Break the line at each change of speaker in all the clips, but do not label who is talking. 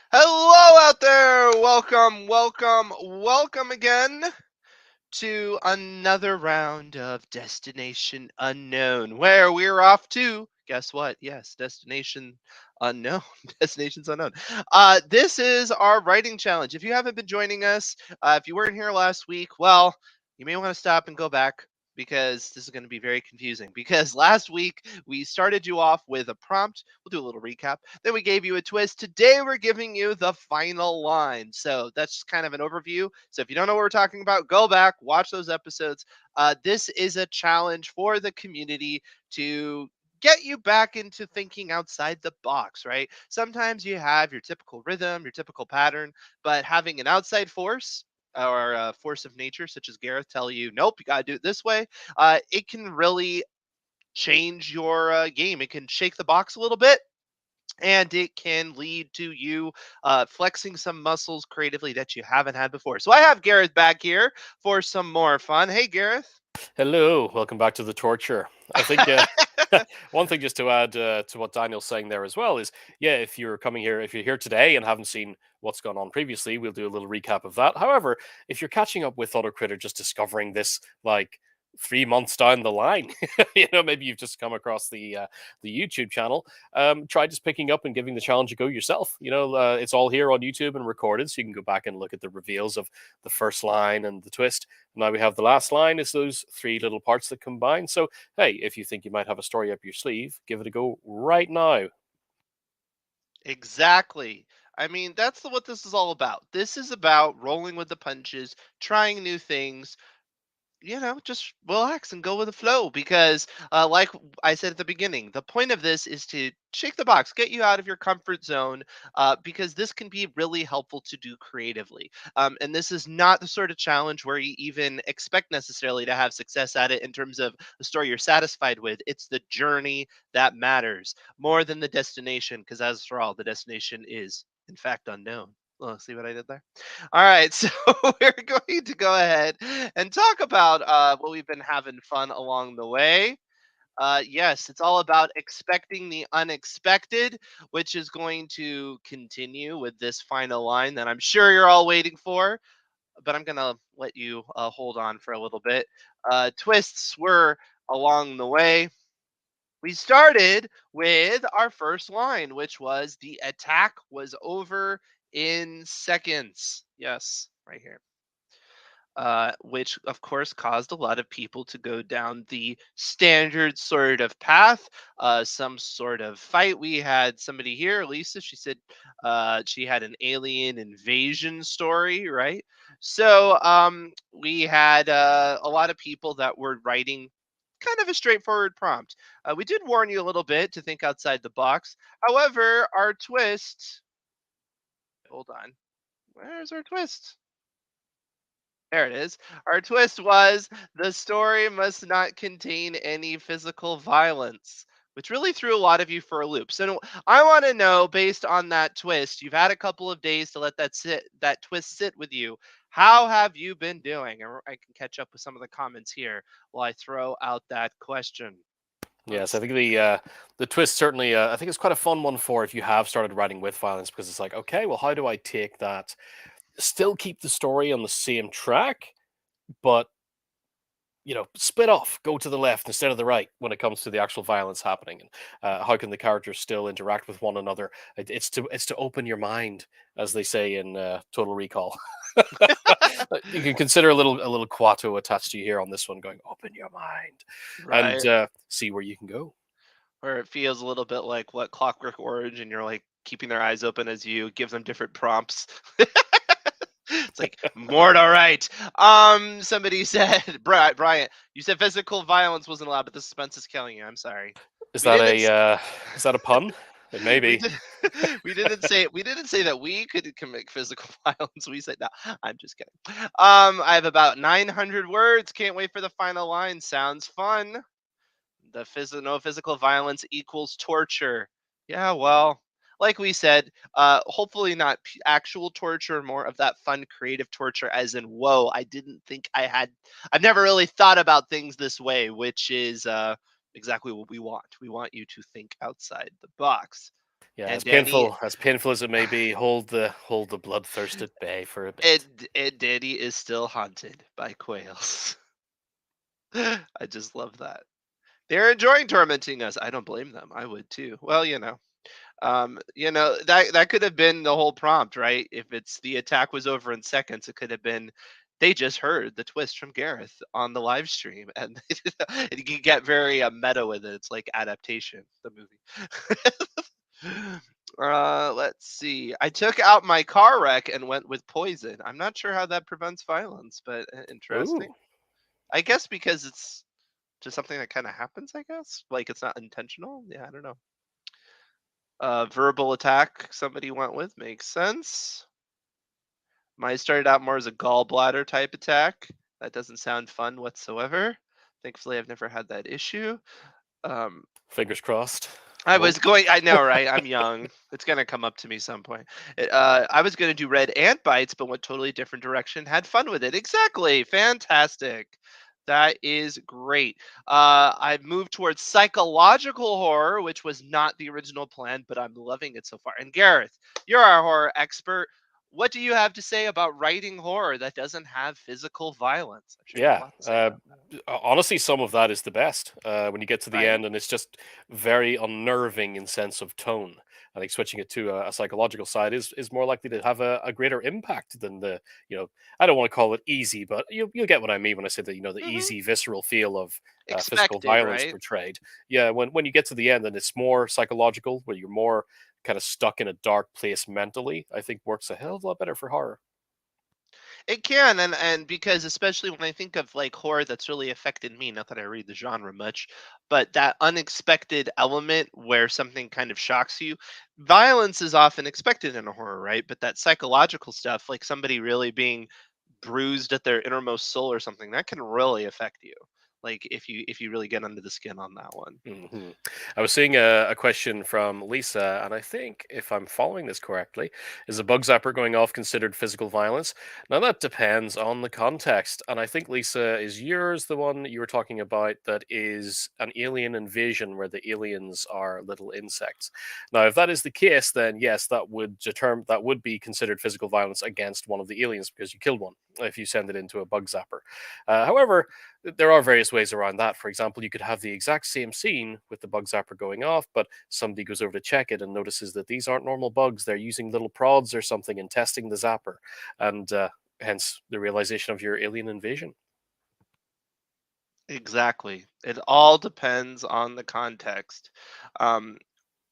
Hello out there! Welcome again to another round of Destination Unknown, where we're off to, guess what? Yes, Destination Unknown. Destinations Unknown. This is our writing challenge. If you haven't been joining us, if you weren't here last week, well, you may want to stop and go back because this is going to be very confusing. Because last week we started you off with a prompt. We'll do a little recap. Then we gave you a twist. Today we're giving you the final line. So that's just kind of an overview. So if you don't know what we're talking about, go back, watch those episodes. This is a challenge for the community to get you back into thinking outside the box, right? Sometimes you have your typical rhythm, your typical pattern, but having an outside force or a force of nature, such as Gareth, tell you, nope, you got to do it this way, it can really change your game. It can shake the box a little bit, and it can lead to you flexing some muscles creatively that you haven't had before. So I have Gareth back here for some more fun. Hey, Gareth.
Hello, welcome back to the torture. I think one thing just to add to what Daniel's saying there as well is, yeah, if you're here today and haven't seen what's gone on previously, we'll do a little recap of that. However, if you're catching up with AutoCrit or just discovering this like 3 months down the line, maybe you've just come across the YouTube channel. Try just picking up and giving the challenge a go yourself. It's all here on YouTube and recorded, so you can go back and look at the reveals of the first line and the twist. Now we have the last line is those three little parts that combine. So, hey, if you think you might have a story up your sleeve, give it a go right now.
Exactly. I mean, that's what this is all about. This is about rolling with the punches, trying new things, just relax and go with the flow because, like I said at the beginning, the point of this is to shake the box, get you out of your comfort zone, because this can be really helpful to do creatively. And this is not the sort of challenge where you even expect necessarily to have success at it in terms of the story you're satisfied with. It's the journey that matters more than the destination, because as for all, the destination is, in fact, unknown. Oh, see what I did there? All right, so we're going to go ahead and talk about what we've been having fun along the way. Yes, it's all about expecting the unexpected, which is going to continue with this final line that I'm sure you're all waiting for. But I'm going to let you hold on for a little bit. Twists were along the way. We started with our first line, which was the attack was over in seconds. Yes, right here. Which of course caused a lot of people to go down the standard sort of path, some sort of fight. We had somebody here, Lisa. She said she had an alien invasion story, right? So we had a lot of people that were writing kind of a straightforward prompt. We did warn you a little bit to think outside the box. However, our twist. Hold on. Where's our twist? There it is. Our twist was the story must not contain any physical violence, which really threw a lot of you for a loop. So I want to know, based on that twist, you've had a couple of days to let that twist sit with you. How have you been doing? And I can catch up with some of the comments here while I throw out that question.
Yes,
Let's
I think the twist certainly. I think it's quite a fun one for if you have started writing with violence because it's like, okay, well, how do I take that? Still keep the story on the same track, but split off, go to the left instead of the right when it comes to the actual violence happening, and how can the characters still interact with one another? It's to open your mind, as they say in Total Recall. You can consider a little Quato attached to you here on this one, going open your mind and
right.
see where you can go.
Where it feels a little bit like what Clockwork Orange, and you're like keeping their eyes open as you give them different prompts. It's like more to write. Somebody said, Bryant, you said physical violence wasn't allowed, but the suspense is killing you. I'm sorry.
Is
We
that
didn't.
a pun? It may
We
be.
did. We didn't say that we could commit physical violence. We said no. I'm just kidding. I have about 900 words. Can't wait for the final line. Sounds fun. No physical violence equals torture. Yeah, well, like we said, hopefully not actual torture, more of that fun creative torture, as in, whoa, I didn't think I've never really thought about things this way, which is exactly what we want. We want you to think outside the box.
Yeah,
And Danny,
as painful as it may be, hold the bloodthirst at bay for a bit.
and Danny is still haunted by quails. I just love that. They're enjoying tormenting us. I don't blame them. I would too. Well, that could have been the whole prompt, right? If it's the attack was over in seconds, it could have been they just heard the twist from Gareth on the live stream, and you can get very meta with it. It's like adaptation, the movie. Let's see. I took out my car wreck and went with poison. I'm not sure how that prevents violence, but interesting.
Ooh,
I guess because it's just something that kind of happens. I guess like it's not intentional. Yeah, I don't know. Verbal attack. Somebody went with makes sense. Mine started out more as a gallbladder type attack. That doesn't sound fun whatsoever. Thankfully, I've never had that issue. Um,
fingers crossed.
I was
Won't.
going. I know, right? I'm young. It's gonna come up to me some point. I was gonna do red ant bites, but went totally different direction. Had fun with it. Exactly. Fantastic. That is great. I've moved towards psychological horror, which was not the original plan, but I'm loving it so far. And Gareth, you're our horror expert. What do you have to say about writing horror that doesn't have physical violence? I'm sure you have a
Yeah,
lot to say about that,
honestly, some of that is the best. When you get to the
right?
end, and it's just very unnerving in sense of tone. I think switching it to a psychological side is more likely to have a greater impact than the you know I don't want to call it easy, but you'll get what I mean when I say that the
Hmm.
easy visceral feel of physical
Expected,
violence
right?
portrayed. Yeah, when you get to the end and it's more psychological, where you're more kind of stuck in a dark place mentally, I think works a hell of a lot better for horror.
It can, and because especially when I think of like horror that's really affected me, not that I read the genre much, but that unexpected element where something kind of shocks you. Violence is often expected in a horror, right? But that psychological stuff, like somebody really being bruised at their innermost soul or something, that can really affect you. Like if you really get under the skin on that one.
hmm I was seeing a question from Lisa, and I think if I'm following this correctly, is a bug zapper going off considered physical violence? Now that depends on the context, and I think Lisa is yours the one that you were talking about that is an alien invasion where the aliens are little insects. Now, if that is the case, then yes, that would be considered physical violence against one of the aliens because you killed one if you send it into a bug zapper. However, there are various ways around that. For example, you could have the exact same scene with the bug zapper going off, but somebody goes over to check it and notices that these aren't normal bugs. They're using little prods or something and testing the zapper, and hence the realization of your alien invasion.
Exactly. It all depends on the context. Um,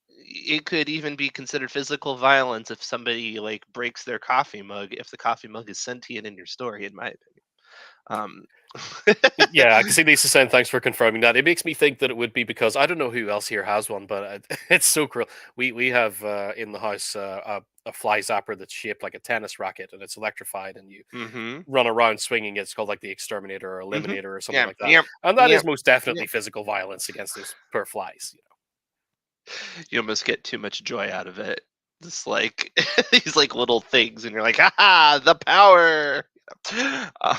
it could even be considered physical violence if somebody like breaks their coffee mug if the coffee mug is sentient in your story, in my opinion. um
Yeah, I can see Lisa saying thanks for confirming that. It makes me think that it would be because I don't know who else here has one, but it's so cruel. We have in the house a fly zapper that's shaped like a tennis racket and it's electrified, and you
mhm
run around swinging it. It's called like the exterminator or
mhm
eliminator or something
yeah,
like that.
yep,
And that is
yep,
most
yep.
definitely physical violence against those poor flies.
You almost get too much joy out of it, just like these like little things, and you're like, ha, the power. uh,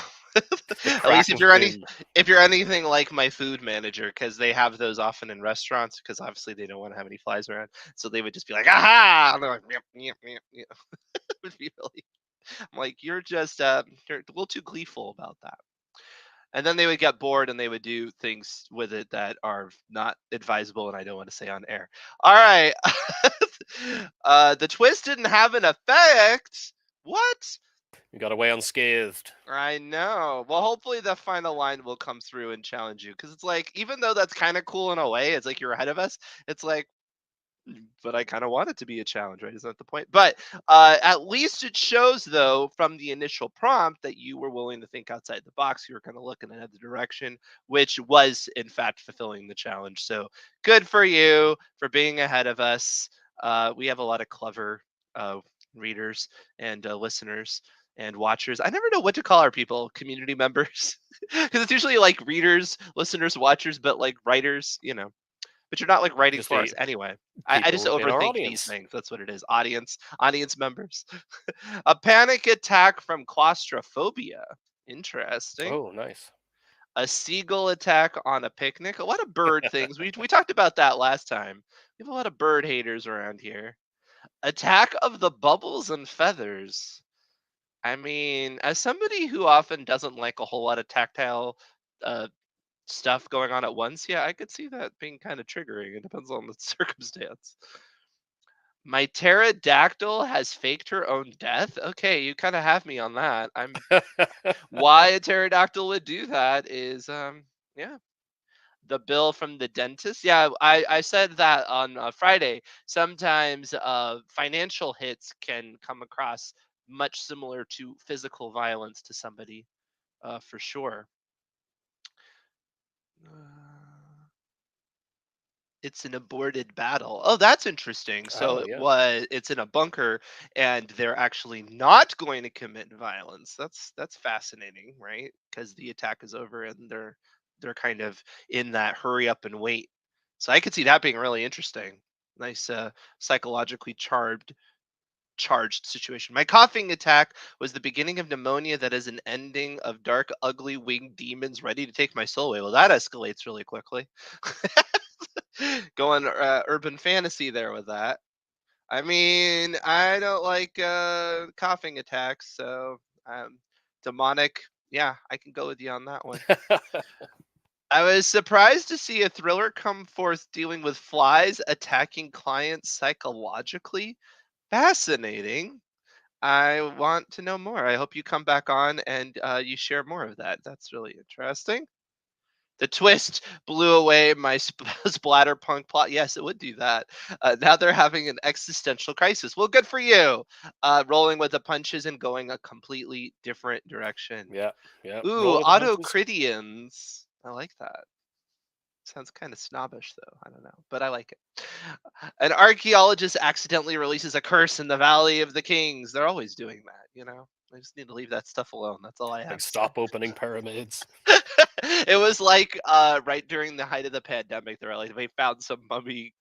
The
at least
crack of doom.
if you're anything like my food manager, because they have those often in restaurants, because obviously they don't want to have any flies around, so they would just be like, aha, and they're like, yep, yep, yep, yep. It would be really, I'm like, you're a little too gleeful about that. And then they would get bored and they would do things with it that are not advisable and I don't want to say on air. All right. The twist didn't have an effect. What?
You got away unscathed.
I know. Well, hopefully the final line will come through and challenge you, because it's like, even though that's kind of cool in a way, it's like you're ahead of us. It's like, but I kind of want it to be a challenge, right? Isn't that the point? But at least it shows, though, from the initial prompt that you were willing to think outside the box. You were kind of looking in another direction, which was, in fact, fulfilling the challenge. So good for you for being ahead of us. We have a lot of clever uh, readers and listeners and watchers. I never know what to call our people, community members, because it's usually like readers, listeners, watchers, but like writers. But you're not like writing
Just
for
the
us anyway. I just
people in our
overthink these
audience.
things. That's what it is. Audience members. A panic attack from claustrophobia. Interesting.
Oh, nice.
A seagull attack on a picnic. A lot of bird things. We talked about that last time. We have a lot of bird haters around here. Attack of the Bubbles and Feathers. I mean, as somebody who often doesn't like a whole lot of tactile uh, stuff going on at once, yeah, I could see that being kind of triggering. It depends on the circumstance. My pterodactyl has faked her own death. Okay, you kind of have me on that. I'm why a pterodactyl would do that is yeah, the bill from the dentist. Yeah, I said that on Friday. Sometimes financial hits can come across much similar to physical violence to somebody, for sure. It's an aborted battle. Oh, that's interesting. So
Oh yeah.
it's in a bunker and they're actually not going to commit violence. That's fascinating, right? Because the attack is over and they're kind of in that hurry up and wait. So I could see that being really interesting. Nice psychologically charged situation. My coughing attack was the beginning of pneumonia that is an ending of dark, ugly winged demons ready to take my soul away. Well, that escalates really quickly. Going urban fantasy there with that. I mean, I don't like coughing attacks, so demonic. Yeah, I can go with you on that one. I was surprised to see a thriller come forth dealing with flies attacking clients psychologically. Fascinating. I want to know more. I hope you come back on and you share more of that. That's really interesting. The twist blew away my splatterpunk plot. Yes, it would do that. Now they're having an existential crisis. Well, good for you. Rolling with the punches and going a completely different direction.
Yeah, yeah. Roll
Ooh,
with the punches.
autocritians. I like that. Sounds kind of snobbish, though. I don't know, but I like it. An archaeologist accidentally releases a curse in the Valley of the Kings. They're always doing that, you know? I just need to leave that stuff alone. That's all I
Like
have to say.
stop opening pyramids.
It was like right during the height of the pandemic. They were like they found some mummy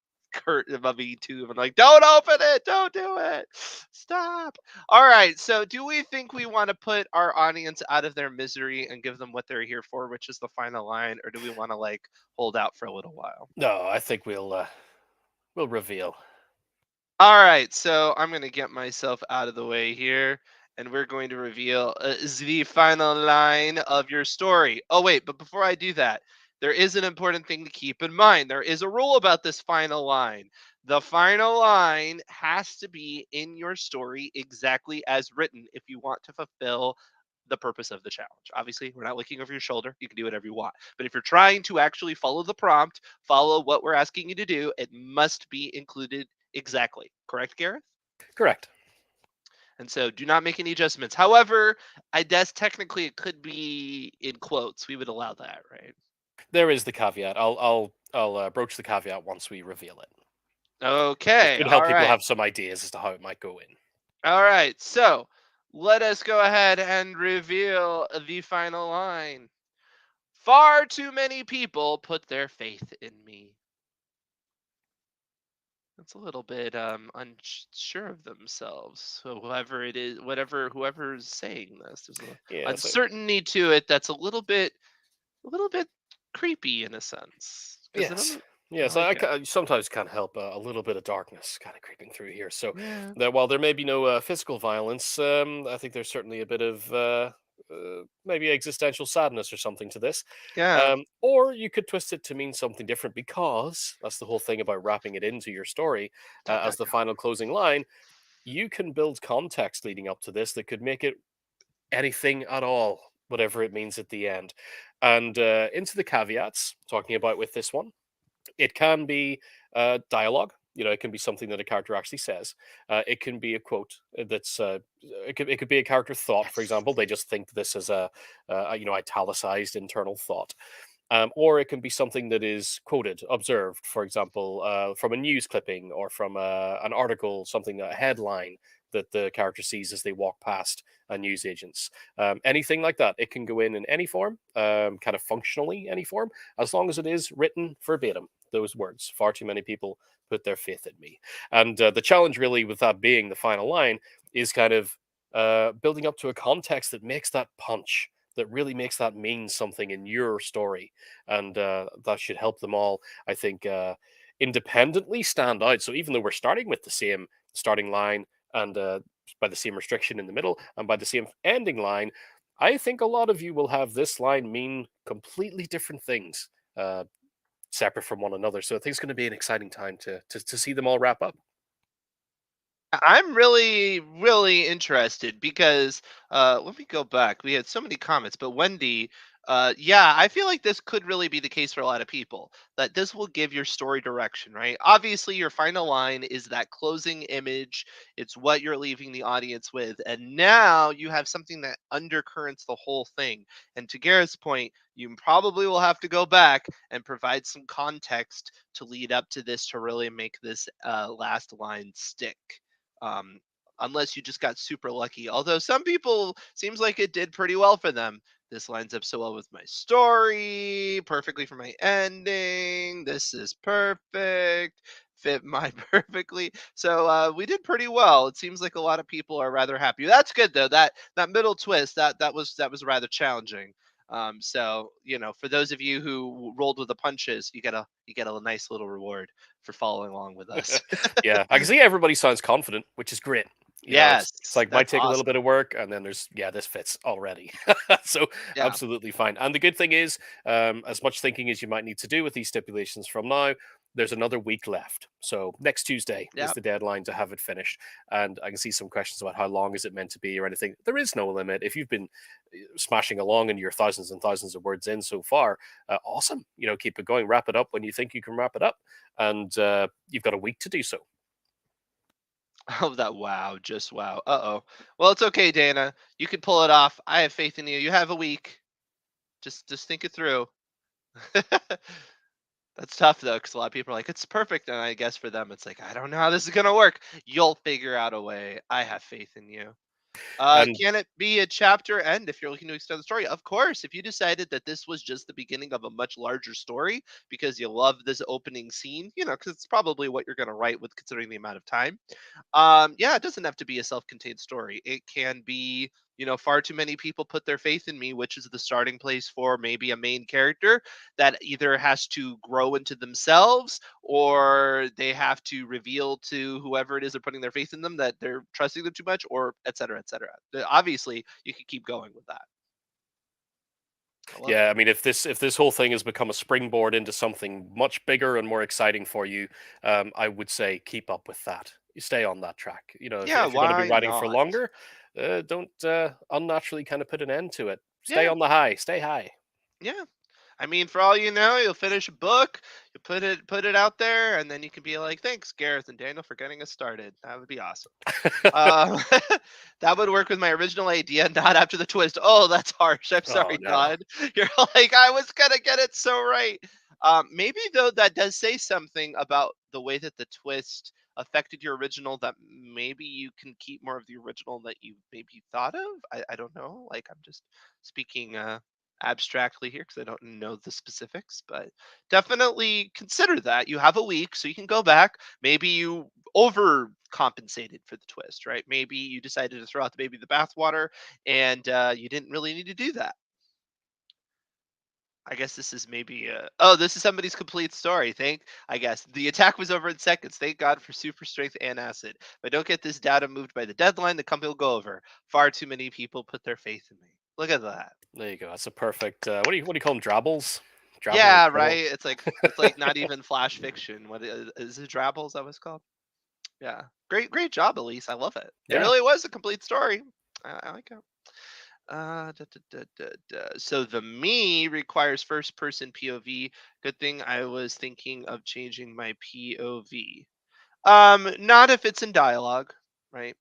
tomb and like, don't open it, don't do it, stop. All right, so do we think we want to put our audience out of their misery and give them what they're here for, which is the final line, or do we want to like hold out for a little while?
No, I think we'll reveal.
All right, so I'm going to get myself out of the way here, and we're going to reveal the final line of your story. Oh, wait, but before I do that, there is an important thing to keep in mind. There is a rule about this final line. The final line has to be in your story exactly as written if you want to fulfill the purpose of the challenge. Obviously, we're not looking over your shoulder. You can do whatever you want. But if you're trying to actually follow the prompt, follow what we're asking you to do, it must be included exactly. Correct, Gareth?
Correct.
And so do not make any adjustments. However, I guess technically it could be in quotes. We would allow that, right?
There is the caveat. I'll broach the caveat once we reveal it. It
Okay.
should
All
help people
right.
have some ideas as to how it might go in.
All right. So let us go ahead and reveal the final line. Far too many people put their faith in me. That's a little bit unsure of themselves. So whoever it is, whoever's saying this, there's a
Yeah, so
uncertainty to it that's a little bit creepy in a sense because I
yes.
don't. I
Yes,
like it.
I sometimes can't help a little bit of darkness kind of creeping through here. So,
Yeah.
that while there may be no physical violence, I think there's certainly a bit of maybe existential sadness or something to this.
Yeah.
Or you could twist it to mean something different because that's the whole thing about wrapping it into your story
Dot,
as
dot,
the
dot.
final closing line. You can build context leading up to this that could make it anything at all, whatever it means at the end. And into the caveats, talking about with this one, it can be dialogue. You know, it can be something that a character actually says. It can be a quote that's. It could be a character thought, for
Yes.
example. They just think this as italicized internal thought. Or it can be something that is quoted, observed, for example, from a news clipping or from an article, something, a headline that the character sees as they walk past a newsagent's. Anything like that. It can go in any form, kind of functionally any form, as long as it is written verbatim. Those words. Far too many people put their faith in me. And the challenge, really, with that being the final line, is kind of building up to a context that makes that punch, that really makes that mean something in your story, and that should help them all, I think, independently stand out. So even though we're starting with the starting line and by the same restriction in the middle and by the same ending line, I think a lot of you will have this line mean completely different things, separate from one another. So I think it's going to be an exciting time to see them all wrap up.
I'm really, really interested because let me go back. We had so many comments, but Wendy, yeah, I feel like this could really be the case for a lot of people. That this will give your story direction, right? Obviously, your final line is that closing image. It's what you're leaving the audience with, and now you have something that undercurrents the whole thing. And to Garrett's point, you probably will have to go back and provide some context to lead up to this to really make this last line stick, um, unless you just got super lucky. Although some people seems like it did pretty well for them. This lines up so well with my story, perfectly for my ending. This is perfect, fit my perfectly. So we did pretty well. It seems like a lot of people are rather happy. That's good though. That middle twist that was rather challenging. So for those of you who rolled with the punches, you get a nice little reward for following along with us.
Yeah, I can see everybody sounds confident, which is great. It's
Yes,
like might
that's
take a little bit
awesome.
of work, and then there's yeah, this fits already. So
Yeah.
absolutely fine. And the good thing is, as much thinking as you might need to do with these stipulations from now, there's another week left. So next Tuesday is
Yep.
the deadline to have it finished. And I can see some questions about how long is it meant to be or anything. There is no limit. If you've been smashing along and you're thousands and thousands of words in so far, awesome. Keep it going. Wrap it up when you think you can wrap it up, and you've got a week to do so.
Oh, that wow, just wow. Uh-oh. Well, it's okay, Dana. You can pull it off. I have faith in you. You have a week. Just think it through. That's tough though, because a lot of people are like, it's perfect, and I guess for them, it's like, I don't know how this is gonna work. You'll figure out a way. I have faith in you.
And
Can it be a chapter end if you're looking to extend the story? Of course, if you decided that this was just the beginning of a much larger story because you love this opening scene, because it's probably what you're going to write with considering the amount of time. Yeah, it doesn't have to be a self-contained story. It can be, far too many people put their faith in me, which is the starting place for maybe a main character that either has to grow into themselves or they have to reveal to whoever it is they're putting their faith in them that they're trusting them too much, or et cetera, et cetera. Obviously, you can keep going with that. I love it.
yeah, I mean, if this whole thing has become a springboard into something much bigger and more exciting for you, I would say keep up with that. You stay on that track. If,
Yeah,
if you're going to be
why
writing for
not?
longer, don't unnaturally kind of put an end to it. Stay
Yeah,
on the high. Stay high.
yeah. I mean, for all you know, you'll finish a book, you put it out there, and then you can be like, "Thanks, Gareth and Daniel, for getting us started." That would be awesome. Um, that would work with my original idea, not after the twist. Oh, that's harsh. I'm
Oh
sorry,
no.
Todd. You're like, I was gonna get it so right. Maybe though that does say something about the way that the twist affected your original. That maybe you can keep more of the original that you maybe thought of. I don't know. Like I'm just speaking abstractly here because I don't know the specifics, but definitely consider that. You have a week, so you can go back. Maybe you overcompensated for the twist, right? Maybe you decided to throw out the baby with the bathwater, and you didn't really need to do that. I guess this is maybe oh, this is somebody's complete story. I guess the attack was over in seconds. Thank God for super strength and acid. If I don't get this data moved by the deadline, the company will go over. Far too many people put their faith in me. Look at that.
There you go. That's a perfect. What do you call them? Drabbles. Drabble or
Yeah,
dribble.
right. It's like not even flash fiction. What is it? Drabble? Is that what it's called? Yeah. Great job, Elise. I love it. It
Yeah.
really was a complete story. I like it. So the me requires first person POV. Good thing I was thinking of changing my POV. Not if it's in dialogue, right?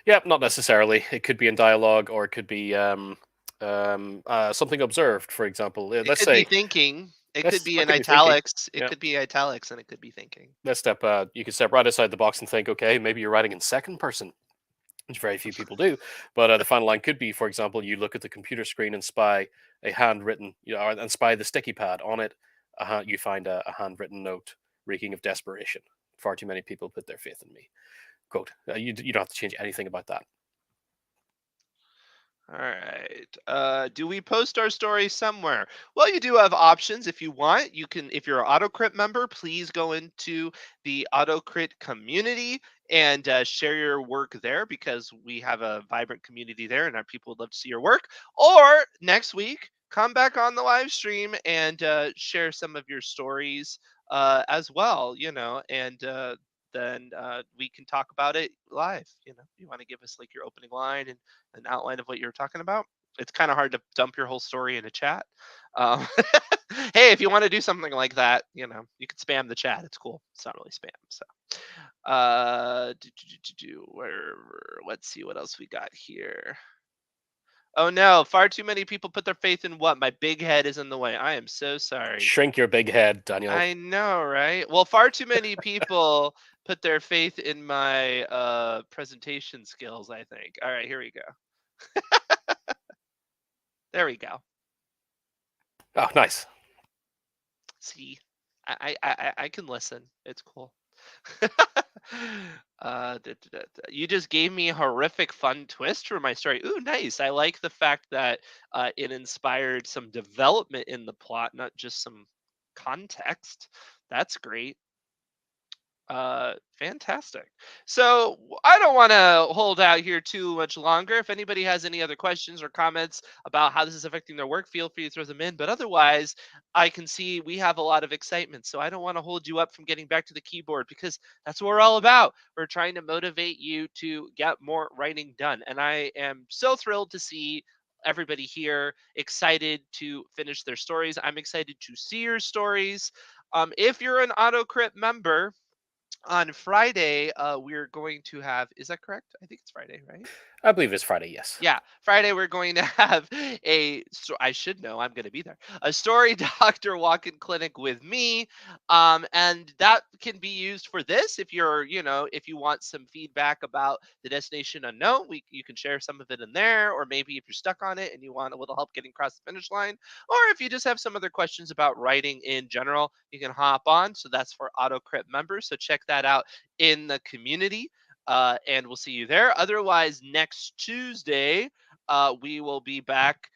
Yeah. Not necessarily. It could be in dialogue, or it could be something observed. For example,
It
let's
could be
say
thinking. It could be
that
in
could be thinking.
italics. It
Yeah.
could be italics, and it could be thinking.
Let's step. You can step right outside the box and think. Okay, maybe you're writing in second person, which very few people do. But the final line could be, for example, you look at the computer screen and spy a handwritten, and spy the sticky pad on it. You find a handwritten note reeking of desperation. Far too many people put their faith in me. Quote. You don't have to change anything about that.
All right. Do we post our stories somewhere? Well, you do have options if you want. You can, if you're an AutoCrit member, please go into the AutoCrit community and share your work there because we have a vibrant community there and our people would love to see your work. Or next week, come back on the live stream and share some of your stories as well, and then we can talk about it live. You want to give us like your opening line and an outline of what you're talking about? It's kind of hard to dump your whole story in a chat. Um, hey, if you want to do something like that, you can spam the chat. It's cool. It's not really spam. So, where? Let's see what else we got here. Oh no, far too many people put their faith in what? My big head is in the way. I am so sorry.
Shrink your big head, Daniel.
I know, right? Well, far too many people put their faith in my presentation skills, I think. All right, here we go. There we go.
Oh, nice.
See, I can listen. It's cool. You just gave me a horrific fun twist for my story. Ooh, nice. I like the fact that it inspired some development in the plot, not just some context. That's great. Fantastic. So I don't want to hold out here too much longer. If anybody has any other questions or comments about how this is affecting their work, feel free to throw them in. But otherwise, I can see we have a lot of excitement. So I don't want to hold you up from getting back to the keyboard because that's what we're all about. We're trying to motivate you to get more writing done. And I am so thrilled to see everybody here excited to finish their stories. I'm excited to see your stories. If you're an AutoCrit member, on Friday, we're going to have, is that correct? I think it's Friday, right?
I believe it's Friday, yes.
Yeah, Friday we're going to have I should know, I'm going to be there. A story doctor walk-in clinic with me, and that can be used for this. If if you want some feedback about the destination unknown, you can share some of it in there, or maybe if you're stuck on it and you want a little help getting across the finish line, or if you just have some other questions about writing in general, you can hop on. So that's for AutoCrit members. So check that out in the community, and we'll see you there. Otherwise, next Tuesday, we will be back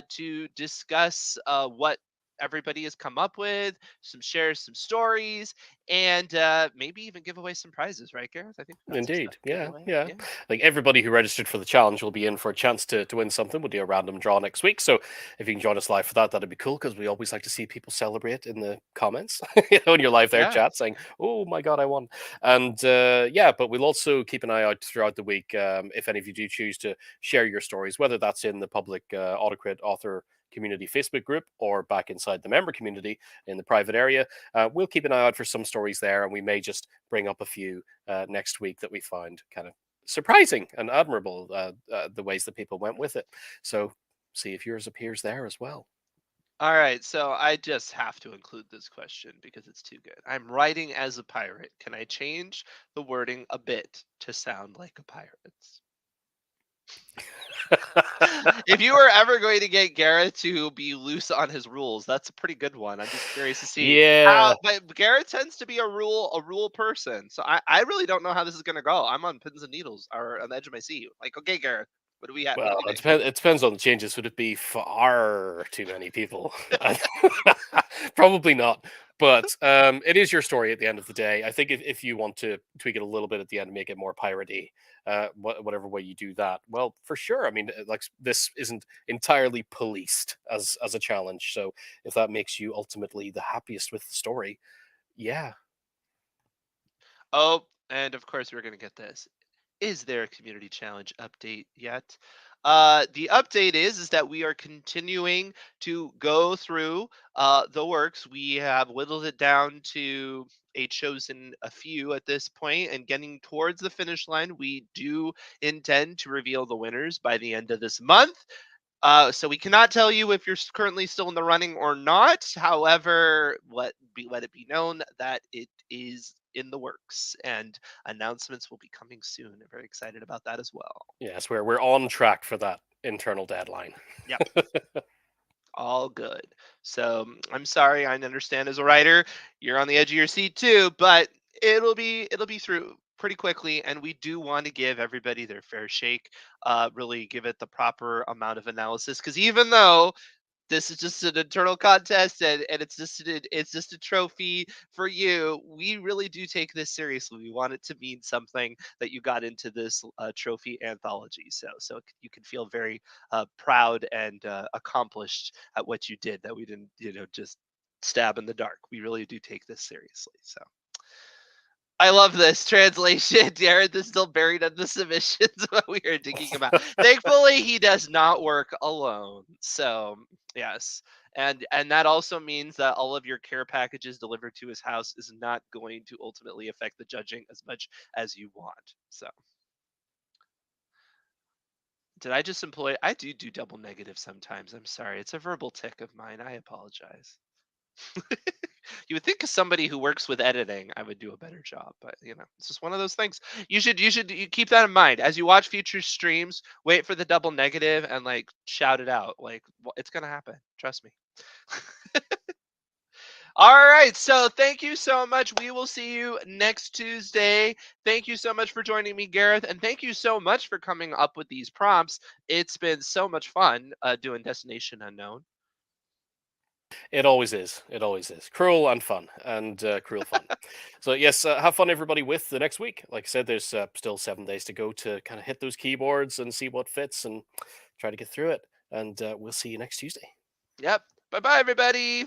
to discuss what everybody has come up with, share some stories, and maybe even give away some prizes, right, Gareth? I think we got some stuff
Indeed.
to give
Yeah.
away.
Yeah.
Yeah.
Like everybody who registered for the challenge will be in for a chance to win something. We'll do a random draw next week. So if you can join us live for that, that'd be cool because we always like to see people celebrate in the comments, when you're live there,
Yeah.
chat saying, "Oh my God, I won." And yeah, but we'll also keep an eye out throughout the week, if any of you do choose to share your stories, whether that's in the public AutoCrit author community Facebook group or back inside the member community in the private area. We'll keep an eye out for some stories there, and we may just bring up a few next week that we find kind of surprising and admirable, the ways that people went with it. So see if yours appears there as well.
All right, so I just have to include this question because it's too good. I'm writing as a pirate. Can I change the wording a bit to sound like a pirate's? If you were ever going to get Gareth to be loose on his rules, that's a pretty good one. I'm just curious to see how,
Yeah.
but Gareth tends to be a rule person. So I really don't know how this is gonna go. I'm on pins and needles or on the edge of my seat. Like, okay, Gareth, what do we have? What do
Well,
we
it
think?
depends. It depends on the changes. Would it be far too many people? Probably not. But it is your story at the end of the day. I think if you want to tweak it a little bit at the end and make it more piratey, whatever way you do that, well, for sure. I mean, like this isn't entirely policed as a challenge. So if that makes you ultimately the happiest with the story, yeah.
Oh, and of course we're gonna get this. Is there a community challenge update yet? The update is that we are continuing to go through the works. We have whittled it down to chosen a few at this point, and getting towards the finish line. We do intend to reveal the winners by the end of this month. So we cannot tell you if you're currently still in the running or not. However, let it be known that it is in the works, and announcements will be coming soon. I'm very excited about that as well.
Yes, we're on track for that internal deadline.
Yep, all good. So I'm sorry. I understand as a writer, you're on the edge of your seat too, but it'll be through pretty quickly, and we do want to give everybody their fair shake. Really give it the proper amount of analysis, because even though this is just an internal contest, and it's just a trophy for you. We really do take this seriously. We want it to mean something that you got into this trophy anthology. So you can feel very proud and accomplished at what you did. That we didn't just stab in the dark. We really do take this seriously. So I love this translation. Jared is still buried in the submissions while we are digging him out. Thankfully, he does not work alone. So yes. And that also means that all of your care packages delivered to his house is not going to ultimately affect the judging as much as you want. So did I just employ I do double negative sometimes. I'm sorry. It's a verbal tick of mine. I apologize. You would think as somebody who works with editing, I would do a better job, but it's just one of those things. You keep that in mind as you watch future streams. Wait for the double negative and like shout it out. Like it's gonna happen. Trust me. All right. So thank you so much. We will see you next Tuesday. Thank you so much for joining me, Gareth, and thank you so much for coming up with these prompts. It's been so much fun doing Destination Unknown.
It always is. It always is. Cruel and fun, and cruel fun. So, yes, have fun, everybody, with the next week. Like I said, there's still 7 days to go to kind of hit those keyboards and see what fits and try to get through it. And we'll see you next Tuesday.
Yep. Bye bye, everybody.